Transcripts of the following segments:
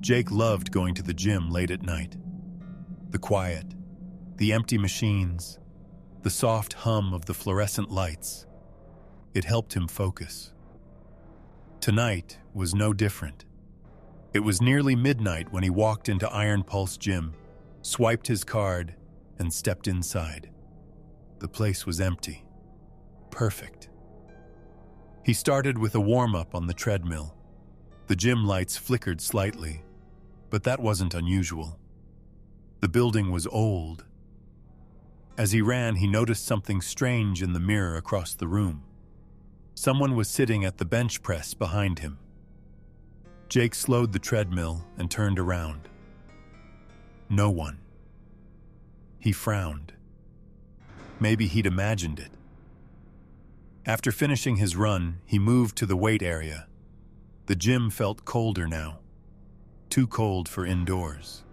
Jake loved going to the gym late at night. The quiet, the empty machines, the soft hum of the fluorescent lights. It helped him focus. Tonight was no different. It was nearly midnight when he walked into Iron Pulse Gym, swiped his card, and stepped inside. The place was empty. Perfect. He started with a warm-up on the treadmill. The gym lights flickered slightly, but that wasn't unusual. The building was old. As he ran, he noticed something strange in the mirror across the room. Someone was sitting at the bench press behind him. Jake slowed the treadmill and turned around. No one. He frowned. Maybe he'd imagined it. After finishing his run, he moved to the weight area. The gym felt colder now. Too cold for indoors.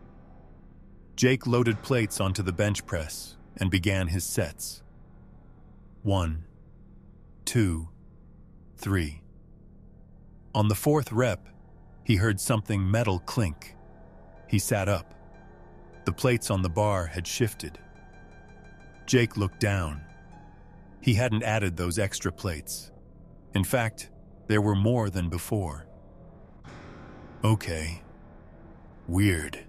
Jake loaded plates onto the bench press and began his sets. 1, 2, 3. On the fourth rep, he heard something metal clink. He sat up. The plates on the bar had shifted. Jake looked down. He hadn't added those extra plates. In fact, there were more than before. Okay. Weird,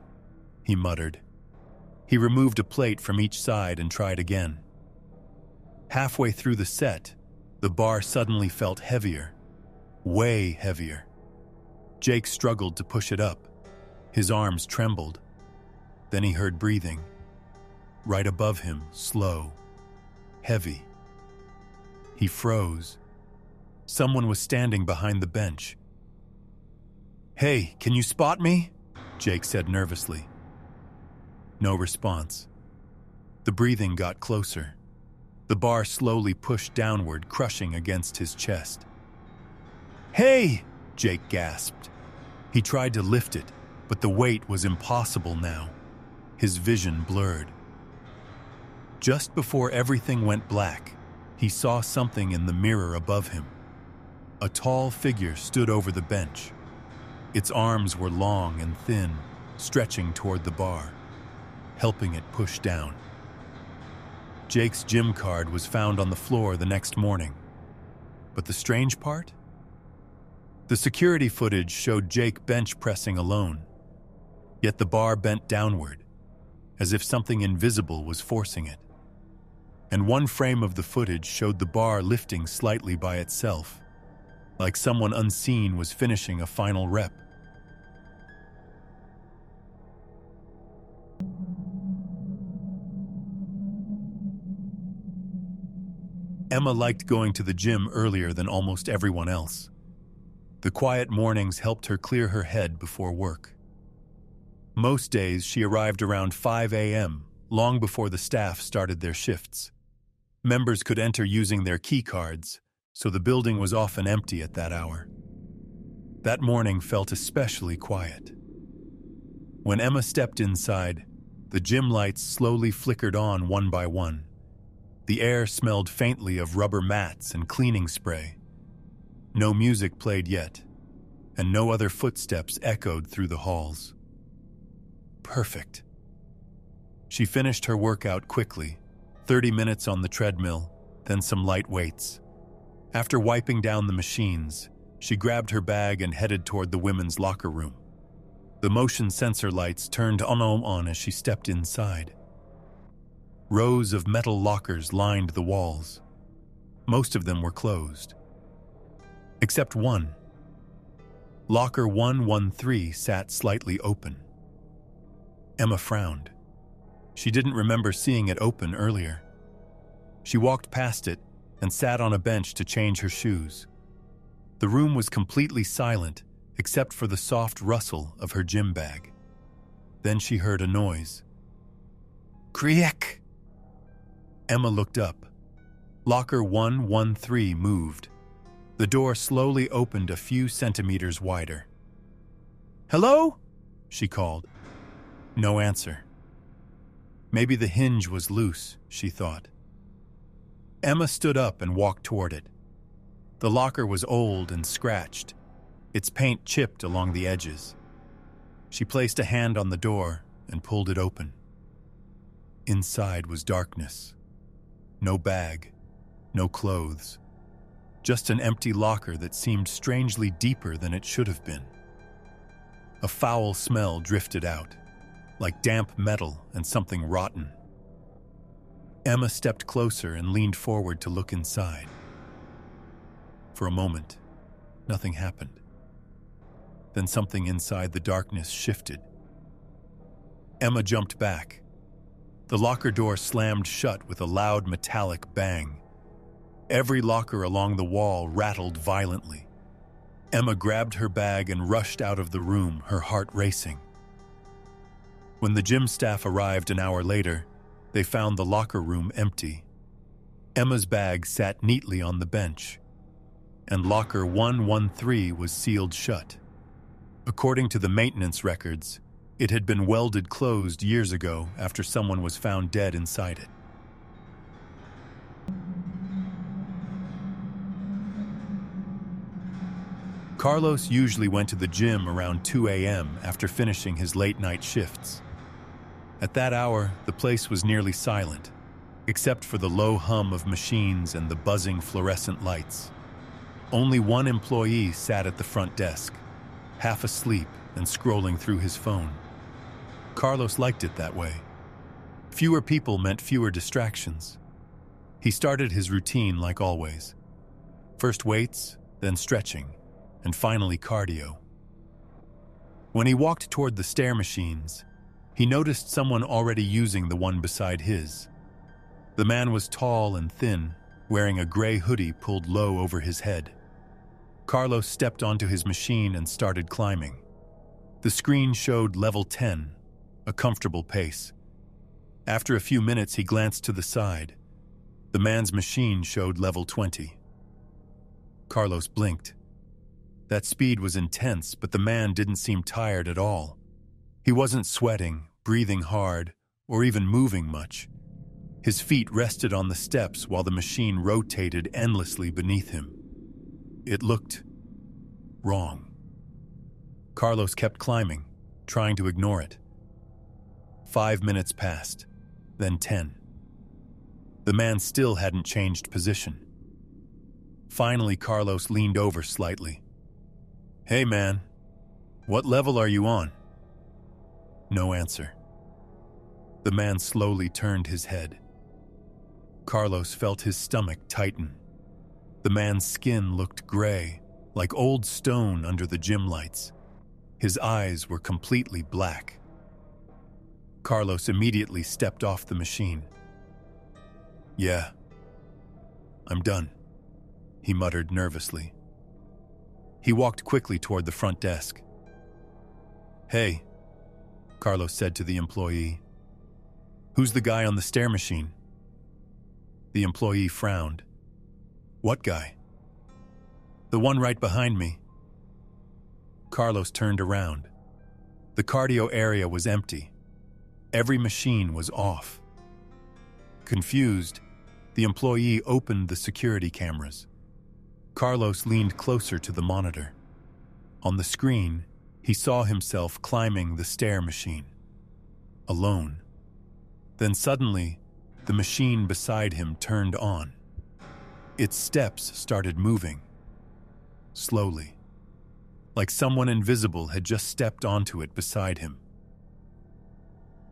he muttered. He removed a plate from each side and tried again. Halfway through the set, the bar suddenly felt heavier. Way heavier. Jake struggled to push it up. His arms trembled. Then he heard breathing. Right above him, slow, heavy. He froze. Someone was standing behind the bench. "Hey, can you spot me?" Jake said nervously. No response. The breathing got closer. The bar slowly pushed downward, crushing against his chest. "Hey!" Jake gasped. He tried to lift it, but the weight was impossible now. His vision blurred. Just before everything went black, he saw something in the mirror above him. A tall figure stood over the bench. Its arms were long and thin, stretching toward the bar, helping it push down. Jake's gym card was found on the floor the next morning. But the strange part? The security footage showed Jake bench pressing alone, yet the bar bent downward, as if something invisible was forcing it. And one frame of the footage showed the bar lifting slightly by itself, like someone unseen was finishing a final rep. Emma liked going to the gym earlier than almost everyone else. The quiet mornings helped her clear her head before work. Most days she arrived around 5 a.m., long before the staff started their shifts. Members could enter using their key cards, so the building was often empty at that hour. That morning felt especially quiet. When Emma stepped inside, the gym lights slowly flickered on one by one. The air smelled faintly of rubber mats and cleaning spray. No music played yet, and no other footsteps echoed through the halls. Perfect. She finished her workout quickly, 30 minutes on the treadmill, then some light weights. After wiping down the machines, she grabbed her bag and headed toward the women's locker room. The motion sensor lights turned on as she stepped inside. Rows of metal lockers lined the walls. Most of them were closed. Except one. Locker 113 sat slightly open. Emma frowned. She didn't remember seeing it open earlier. She walked past it and sat on a bench to change her shoes. The room was completely silent except for the soft rustle of her gym bag. Then she heard a noise. Creak! Emma looked up. Locker 113 moved. The door slowly opened a few centimeters wider. "Hello?" she called. No answer. Maybe the hinge was loose, she thought. Emma stood up and walked toward it. The locker was old and scratched, its paint chipped along the edges. She placed a hand on the door and pulled it open. Inside was darkness. No bag, no clothes. Just an empty locker that seemed strangely deeper than it should have been. A foul smell drifted out, like damp metal and something rotten. Emma stepped closer and leaned forward to look inside. For a moment, nothing happened. Then something inside the darkness shifted. Emma jumped back. The locker door slammed shut with a loud metallic bang. Every locker along the wall rattled violently. Emma grabbed her bag and rushed out of the room, her heart racing. When the gym staff arrived an hour later, they found the locker room empty. Emma's bag sat neatly on the bench, and locker 113 was sealed shut. According to the maintenance records, it had been welded closed years ago after someone was found dead inside it. Carlos usually went to the gym around 2 a.m. after finishing his late-night shifts. At that hour, the place was nearly silent, except for the low hum of machines and the buzzing fluorescent lights. Only one employee sat at the front desk, half asleep and scrolling through his phone. Carlos liked it that way. Fewer people meant fewer distractions. He started his routine like always. First weights, then stretching, and finally cardio. When he walked toward the stair machines, he noticed someone already using the one beside his. The man was tall and thin, wearing a gray hoodie pulled low over his head. Carlos stepped onto his machine and started climbing. The screen showed level 10, a comfortable pace. After a few minutes, he glanced to the side. The man's machine showed level 20. Carlos blinked. That speed was intense, but the man didn't seem tired at all. He wasn't sweating, breathing hard, or even moving much. His feet rested on the steps while the machine rotated endlessly beneath him. It looked wrong. Carlos kept climbing, trying to ignore it. 5 minutes passed, then 10. The man still hadn't changed position. Finally, Carlos leaned over slightly. "Hey man, what level are you on?" No answer. The man slowly turned his head. Carlos felt his stomach tighten. The man's skin looked gray, like old stone under the gym lights. His eyes were completely black. Carlos immediately stepped off the machine. "Yeah, I'm done," he muttered nervously. He walked quickly toward the front desk. "Hey," Carlos said to the employee. "Who's the guy on the stair machine?" The employee frowned. "What guy?" "The one right behind me." Carlos turned around. The cardio area was empty. Every machine was off. Confused, the employee opened the security cameras. Carlos leaned closer to the monitor. On the screen, he saw himself climbing the stair machine, alone. Then suddenly, the machine beside him turned on. Its steps started moving, slowly, like someone invisible had just stepped onto it beside him.